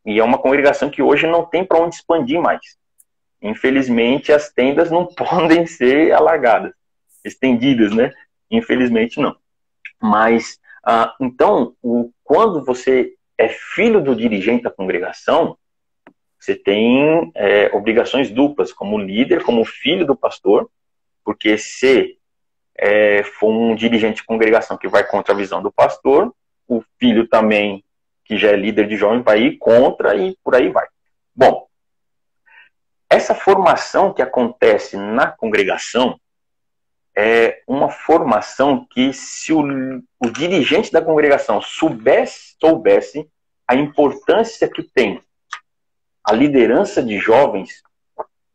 E é uma congregação que hoje não tem para onde expandir mais. Infelizmente, as tendas não podem ser alargadas, estendidas, né? Infelizmente, não. Mas, então, quando você é filho do dirigente da congregação, você tem obrigações duplas, como líder, como filho do pastor, porque se for um dirigente de congregação que vai contra a visão do pastor, o filho também, que já é líder de jovens, vai ir contra e por aí vai. Bom, essa formação que acontece na congregação é uma formação que, se o dirigente da congregação soubesse a importância que tem a liderança de jovens,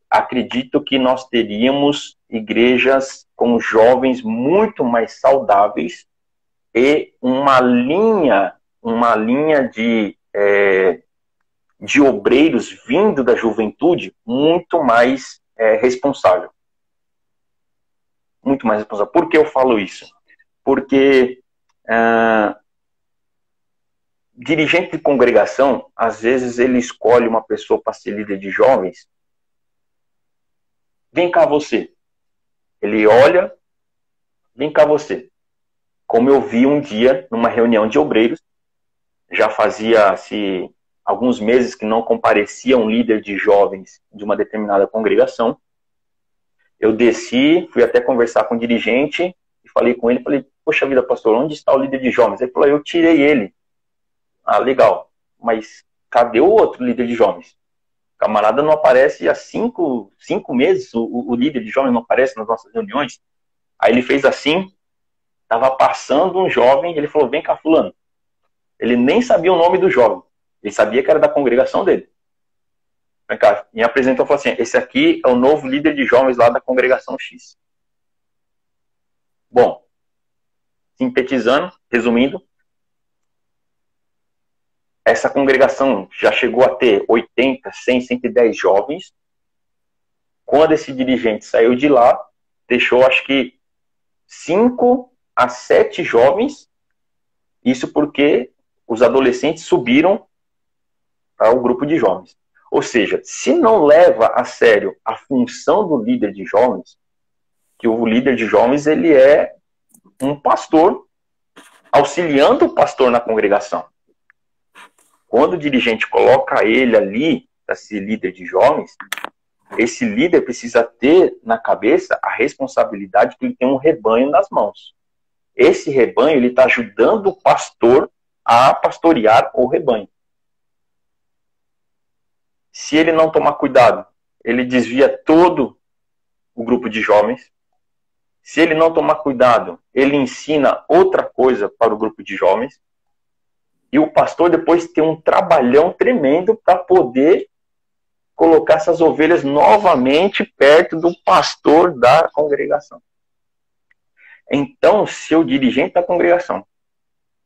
acredito que nós teríamos igrejas com jovens muito mais saudáveis e uma linha de obreiros vindo da juventude muito mais responsável. Muito mais responsável. Por que eu falo isso? Porque dirigente de congregação, às vezes ele escolhe uma pessoa para ser líder de jovens. Vem cá você. Ele olha, vem cá você. Como eu vi um dia numa reunião de obreiros, já fazia-se alguns meses que não comparecia um líder de jovens de uma determinada congregação. Eu desci, fui até conversar com o dirigente e falei com ele, falei, poxa vida, pastor, onde está o líder de jovens? Ele falou, eu tirei ele. Ah, legal, mas cadê o outro líder de jovens? O camarada não aparece há 5 meses, o líder de jovens não aparece nas nossas reuniões. Aí ele fez assim, estava passando um jovem, ele falou, vem cá fulano. Ele nem sabia o nome do jovem, ele sabia que era da congregação dele. Vem cá, me apresentou e falou assim, esse aqui é o novo líder de jovens lá da congregação X. Bom, sintetizando, resumindo, essa congregação já chegou a ter 80, 100, 110 jovens. Quando esse dirigente saiu de lá, deixou acho que 5 a 7 jovens. Isso porque os adolescentes subiram para o grupo de jovens. Ou seja, se não leva a sério a função do líder de jovens, que o líder de jovens ele é um pastor auxiliando o pastor na congregação. Quando o dirigente coloca ele ali para ser líder de jovens, esse líder precisa ter na cabeça a responsabilidade que ele tem um rebanho nas mãos. Esse rebanho ele está ajudando o pastor a pastorear o rebanho. Se ele não tomar cuidado, ele desvia todo o grupo de jovens. Se ele não tomar cuidado, ele ensina outra coisa para o grupo de jovens. E o pastor depois tem um trabalhão tremendo para poder colocar essas ovelhas novamente perto do pastor da congregação. Então, se o dirigente da congregação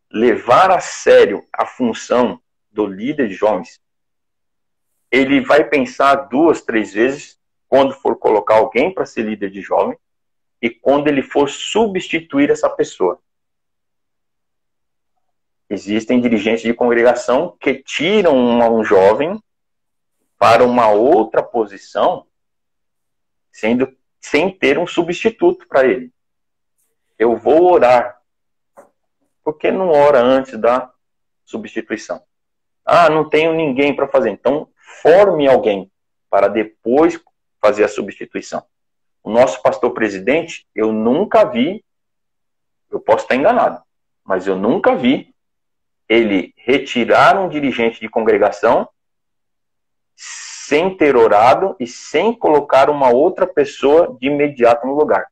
levar a sério a função do líder de jovens, ele vai pensar 2, 3 vezes quando for colocar alguém para ser líder de jovem e quando ele for substituir essa pessoa. Existem dirigentes de congregação que tiram um jovem para uma outra posição sem ter um substituto para ele. Eu vou orar. Por que não ora antes da substituição? Ah, não tenho ninguém para fazer. Então, forme alguém para depois fazer a substituição. O nosso pastor presidente, eu nunca vi, eu posso estar enganado, mas eu nunca vi ele retirar um dirigente de congregação sem ter orado e sem colocar uma outra pessoa de imediato no lugar.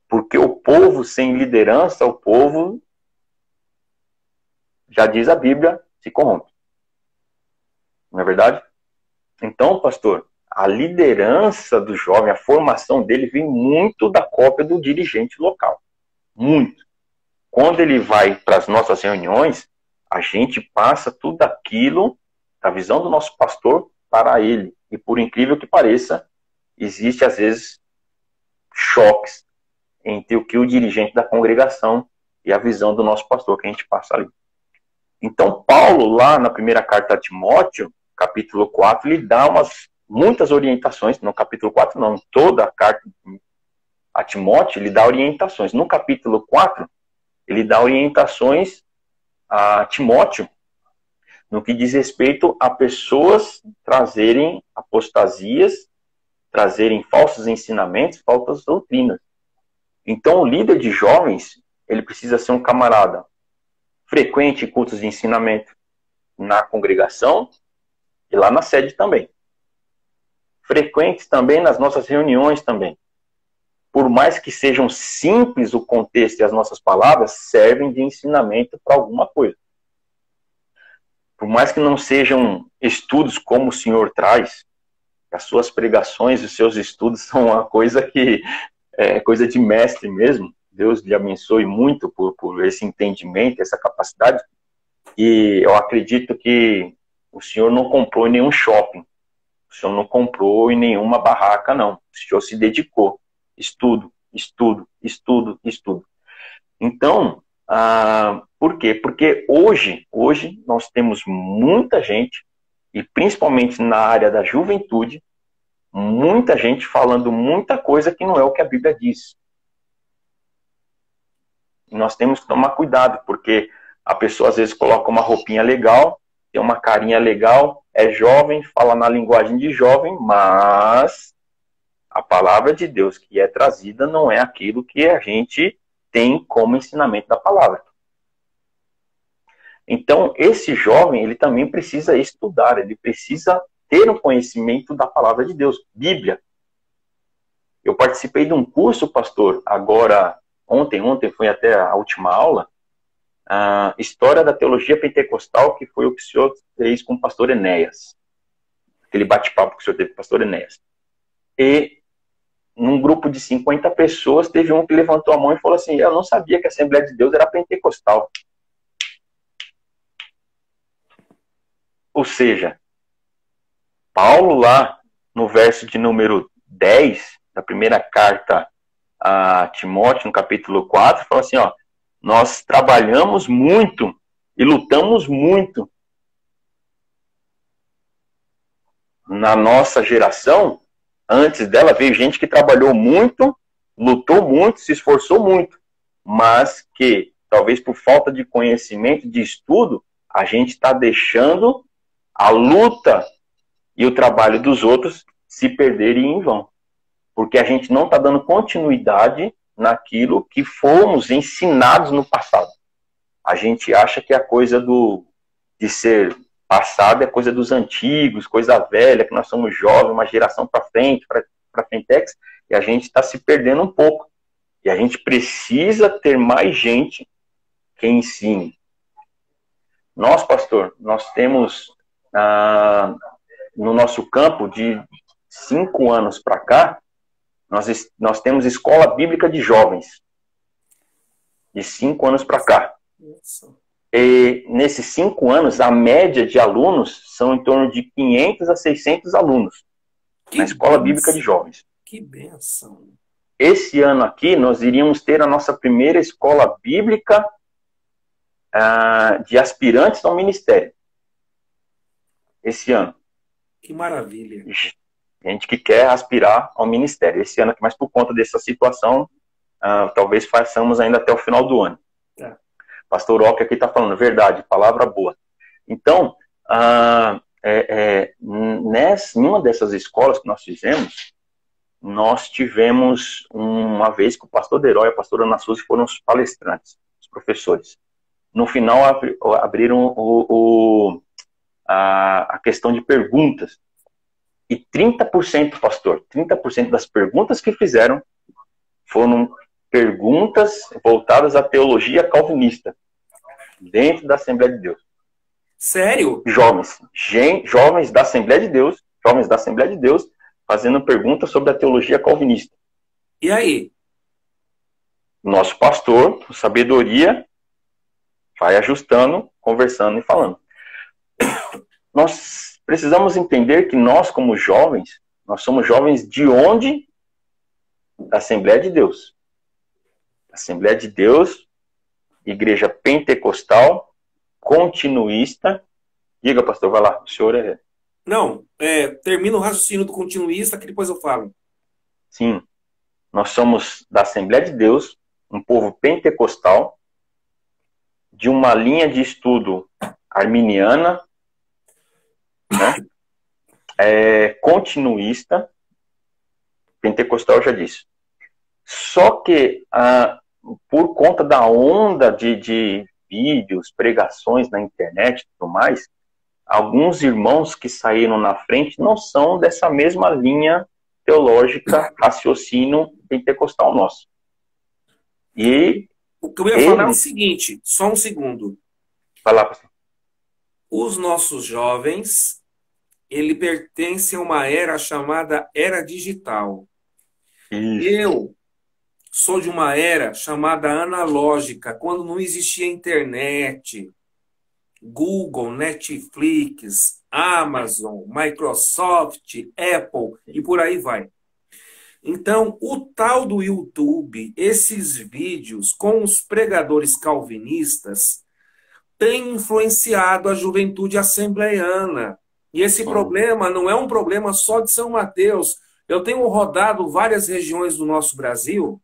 Porque o povo sem liderança, o povo, já diz a Bíblia, se corrompe. Não é verdade? Então, pastor, a liderança do jovem, a formação dele vem muito da cópia do dirigente local. Muito. Quando ele vai para as nossas reuniões, a gente passa tudo aquilo, a visão do nosso pastor, para ele. E por incrível que pareça, existe às vezes choques entre o que o dirigente da congregação e a visão do nosso pastor que a gente passa ali. Então, Paulo, lá na primeira carta a Timóteo, capítulo 4, ele dá muitas orientações, no capítulo 4 não, toda a carta a Timóteo, ele dá orientações. No capítulo 4, ele dá orientações a Timóteo no que diz respeito a pessoas trazerem apostasias, trazerem falsos ensinamentos, falsas doutrinas. Então, o líder de jovens, ele precisa ser um camarada frequente em cultos de ensinamento na congregação e lá na sede também. Frequentes também nas nossas reuniões também. Por mais que sejam simples o contexto e as nossas palavras, servem de ensinamento para alguma coisa. Por mais que não sejam estudos como o Senhor traz, as suas pregações, os seus estudos são uma coisa que é coisa de mestre mesmo. Deus lhe abençoe muito por esse entendimento, essa capacidade. E eu acredito que o Senhor não comprou em nenhum shopping. O Senhor não comprou em nenhuma barraca, não. O Senhor se dedicou. Estudo, estudo, estudo, estudo. Então, por quê? Porque hoje nós temos muita gente, e principalmente na área da juventude, muita gente falando muita coisa que não é o que a Bíblia diz. E nós temos que tomar cuidado, porque a pessoa às vezes coloca uma roupinha legal, tem uma carinha legal, é jovem, fala na linguagem de jovem, mas a palavra de Deus que é trazida não é aquilo que a gente tem como ensinamento da palavra. Então, esse jovem, ele também precisa estudar, ele precisa ter um conhecimento da palavra de Deus, Bíblia. Eu participei de um curso, pastor, agora, ontem foi até a última aula, a História da Teologia Pentecostal, que foi o que o senhor fez com o pastor Enéas. Aquele bate-papo que o senhor teve com o pastor Enéas. E num grupo de 50 pessoas, teve um que levantou a mão e falou assim, eu não sabia que a Assembleia de Deus era pentecostal. Ou seja, Paulo lá no verso de número 10, da primeira carta a Timóteo, no capítulo 4, fala assim, ó, nós trabalhamos muito e lutamos muito. Na nossa geração, antes dela, veio gente que trabalhou muito, lutou muito, se esforçou muito, mas que, talvez por falta de conhecimento, de estudo, a gente está deixando a luta e o trabalho dos outros se perderem em vão. Porque a gente não está dando continuidade naquilo que fomos ensinados no passado. A gente acha que a coisa de ser passado é coisa dos antigos, coisa velha, que nós somos jovens, uma geração para frente, para frentex, e a gente está se perdendo um pouco. E a gente precisa ter mais gente que ensine. Nós, pastor, nós temos no nosso campo de 5 anos para cá, nós temos escola bíblica de jovens. De 5 anos para cá. E nesses 5 anos, a média de alunos são em torno de 500 a 600 alunos na escola bíblica de jovens. Que bênção! Esse ano aqui, nós iríamos ter a nossa primeira escola bíblica de aspirantes ao ministério. Esse ano. Que maravilha! Gente que quer aspirar ao ministério. Esse ano aqui, mas por conta dessa situação, talvez façamos ainda até o final do ano. Pastor Ock aqui está falando, verdade, palavra boa. Então, em uma dessas escolas que nós fizemos, nós tivemos uma vez que o pastor Derói e a pastora Ana Suzy foram os palestrantes, os professores. No final, abriram a questão de perguntas. E 30%, pastor, 30% das perguntas que fizeram foram perguntas voltadas à teologia calvinista dentro da Assembleia de Deus. Sério? Jovens da Assembleia de Deus, fazendo perguntas sobre a teologia calvinista. E aí? Nosso pastor, com sabedoria, vai ajustando, conversando e falando. Nós precisamos entender que nós, como jovens, nós somos jovens de onde? Da Assembleia de Deus. Assembleia de Deus, igreja pentecostal, continuista. Diga, pastor, vai lá, o senhor é... Não, termina o raciocínio do continuista, que depois eu falo. Sim, nós somos da Assembleia de Deus, um povo pentecostal, de uma linha de estudo arminiana, né? Continuista, pentecostal eu já disse. Só que, por conta da onda de vídeos, pregações na internet e tudo mais, alguns irmãos que saíram na frente não são dessa mesma linha teológica, raciocínio pentecostal nosso. E o que eu ia falar é o seguinte, só um segundo. Vai lá, pastor. Os nossos jovens, ele pertence a uma era chamada era digital. Isso. Eu sou de uma era chamada analógica, quando não existia internet, Google, Netflix, Amazon, Microsoft, Apple e por aí vai. Então, o tal do YouTube, esses vídeos com os pregadores calvinistas, tem influenciado a juventude assembleiana. E esse problema não é um problema só de São Mateus. Eu tenho rodado várias regiões do nosso Brasil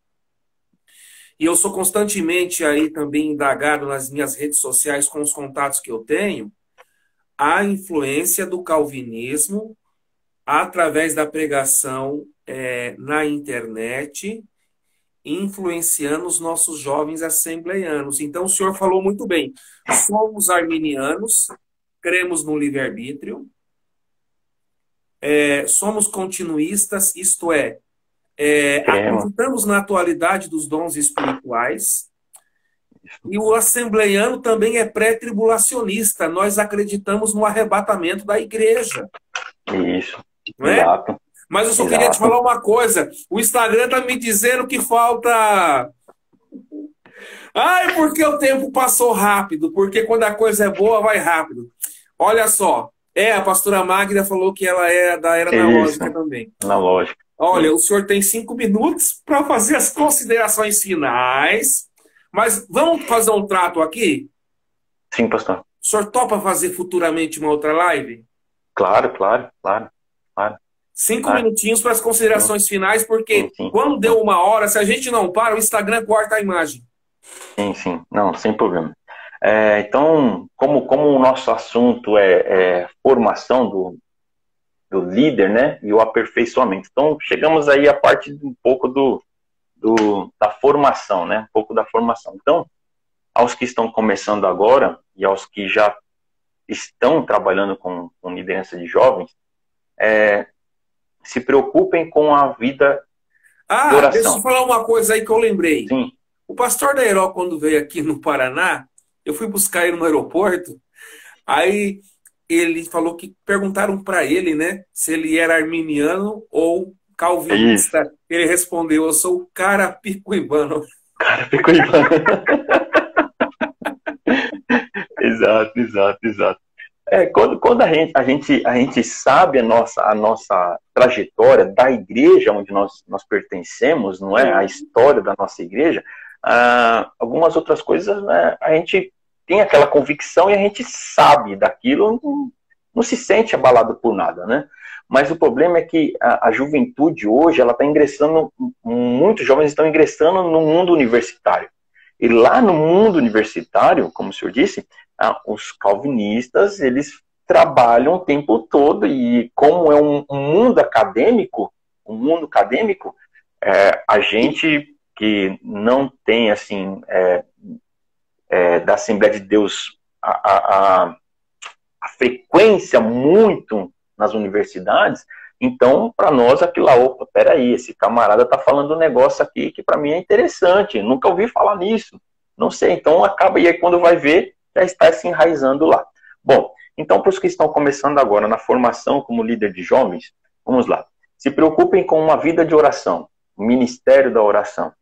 e eu sou constantemente aí também indagado nas minhas redes sociais com os contatos que eu tenho, a influência do calvinismo através da pregação na internet, influenciando os nossos jovens assembleianos. Então, o senhor falou muito bem. Somos arminianos, cremos no livre-arbítrio, somos continuistas, isto é, acreditamos na atualidade dos dons espirituais, e o assembleiano também é pré-tribulacionista. Nós acreditamos no arrebatamento da igreja. Isso, não é? exato. Mas eu só queria te falar uma coisa. O Instagram está me dizendo que falta... Ai, porque o tempo passou rápido. Porque quando a coisa é boa, vai rápido. Olha só. A pastora Magda falou que ela é da era analógica também. Analógica. Olha, o senhor tem 5 minutos para fazer as considerações finais. Mas vamos fazer um trato aqui? Sim, pastor. O senhor topa fazer futuramente uma outra live? Claro. 5 minutinhos para as considerações finais, porque quando deu 1 hora, se a gente não para, o Instagram corta a imagem. Sim. Não, sem problema. Então, como o nosso assunto é formação do líder, né, e o aperfeiçoamento. Então, chegamos aí a parte um pouco da formação, né, um pouco da formação. Então, aos que estão começando agora e aos que já estão trabalhando com liderança de jovens, se preocupem com a vida de oração. Deixa eu falar uma coisa aí que eu lembrei. Sim. O pastor Dairó, quando veio aqui no Paraná, eu fui buscar ele no aeroporto, aí ele falou que perguntaram para ele, né, se ele era arminiano ou calvinista. Isso. Ele respondeu: eu sou o carapicuibano. Carapicuibano. Exato. Quando a gente sabe a nossa trajetória da igreja onde nós pertencemos, não é? A história da nossa igreja, algumas outras coisas, né, a gente tem aquela convicção e a gente sabe daquilo, não se sente abalado por nada, né? Mas o problema é que a juventude hoje, ela está ingressando, muitos jovens estão ingressando no mundo universitário. E lá no mundo universitário, como o senhor disse, os calvinistas, eles trabalham o tempo todo, e como é um mundo acadêmico, a gente que não tem, assim, da Assembleia de Deus, a frequência muito nas universidades, então, para nós, aquilo lá, opa, peraí, esse camarada está falando um negócio aqui que para mim é interessante, nunca ouvi falar nisso, não sei, então acaba, e aí quando vai ver, já está se enraizando lá. Bom, então, para os que estão começando agora na formação como líder de jovens, vamos lá, se preocupem com uma vida de oração, ministério da oração.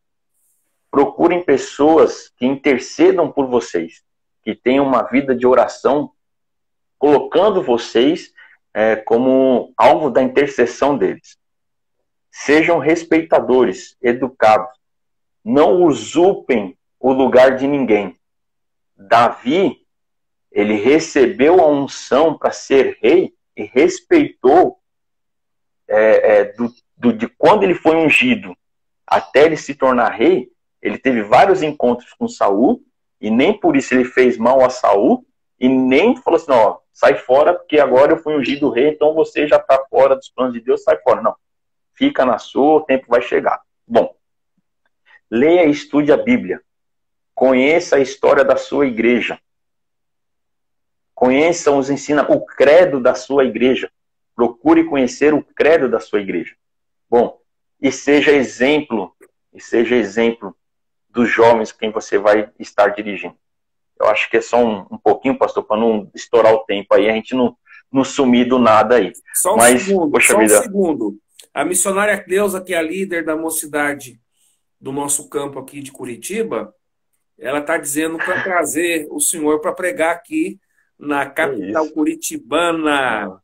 Procurem pessoas que intercedam por vocês, que tenham uma vida de oração, colocando vocês como alvo da intercessão deles. Sejam respeitadores, educados. Não usurpem o lugar de ninguém. Davi, ele recebeu a unção para ser rei e respeitou de quando ele foi ungido até ele se tornar rei. Ele teve vários encontros com Saul e nem por isso ele fez mal a Saul e nem falou assim, ó, sai fora porque agora eu fui ungido rei, então você já está fora dos planos de Deus, sai fora. Não, fica na sua, o tempo vai chegar. Bom, leia e estude a Bíblia. Conheça a história da sua igreja. Conheça o credo da sua igreja. Procure conhecer o credo da sua igreja. Bom, e seja exemplo dos jovens quem você vai estar dirigindo. Eu acho que é só um pouquinho, pastor, para não estourar o tempo aí, a gente não sumir do nada aí. Só um segundo. A missionária Cleusa, que é a líder da mocidade do nosso campo aqui de Curitiba, ela está dizendo para trazer o senhor para pregar aqui na capital curitibana.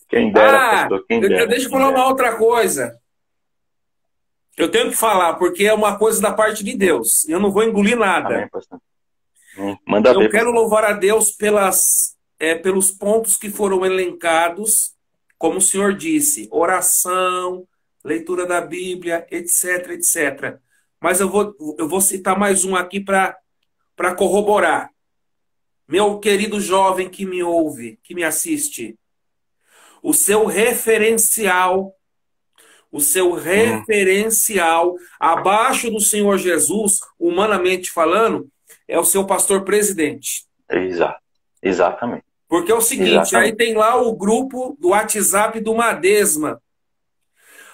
Quem dera, pastor, quem dera. Deixa eu falar uma outra coisa. Eu tenho que falar, porque é uma coisa da parte de Deus. Eu não vou engolir nada. Amém, pastor. Manda ver, eu quero louvar a Deus pelos pontos que foram elencados, como o senhor disse, oração, leitura da Bíblia, etc, etc. Mas eu vou citar mais um aqui para corroborar. Meu querido jovem que me ouve, que me assiste, o seu referencial, abaixo do Senhor Jesus, humanamente falando, é o seu pastor presidente. Exatamente. Porque é o seguinte, aí tem lá o grupo do WhatsApp do Madesma.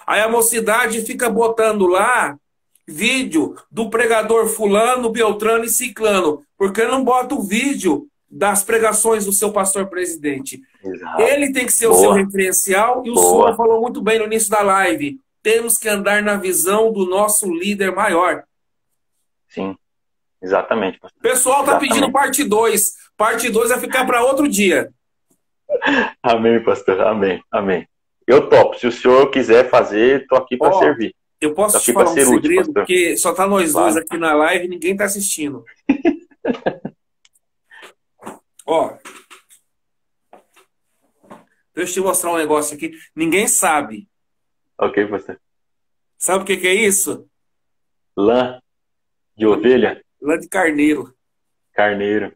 Aí a mocidade fica botando lá vídeo do pregador fulano, beltrano e ciclano. Porque não bota o vídeo das pregações do seu pastor presidente. Exato. Ele tem que ser o seu referencial, e o senhor falou muito bem no início da live. Temos que andar na visão do nosso líder maior. Sim, exatamente. O pessoal está pedindo parte 2. Parte 2 vai ficar para outro dia. Amém, pastor. Amém. Eu topo. Se o senhor quiser fazer, estou aqui para servir. Eu posso te falar um segredo, porque só tá nós dois aqui na live e ninguém está assistindo. Deixa eu te mostrar um negócio aqui. Ninguém sabe. Ok, pastor. Sabe o que é isso? Lã de ovelha? Lã de carneiro. Carneiro.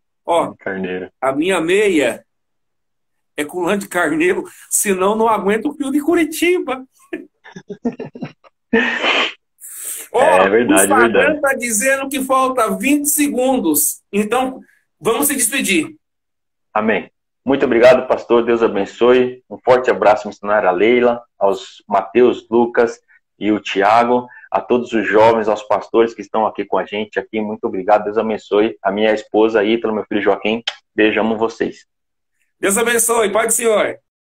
Carneiro. A minha meia é com lã de carneiro, senão não aguento o fio de Curitiba. É verdade, o Instagram está dizendo que falta 20 segundos. Então, vamos se despedir. Amém. Muito obrigado, pastor. Deus abençoe. Um forte abraço, missionária Leila, aos Mateus, Lucas e o Tiago, a todos os jovens, aos pastores que estão aqui com a gente aqui. Muito obrigado. Deus abençoe. A minha esposa Ítala, meu filho Joaquim. Beijo, amo vocês. Deus abençoe. Pai do Senhor.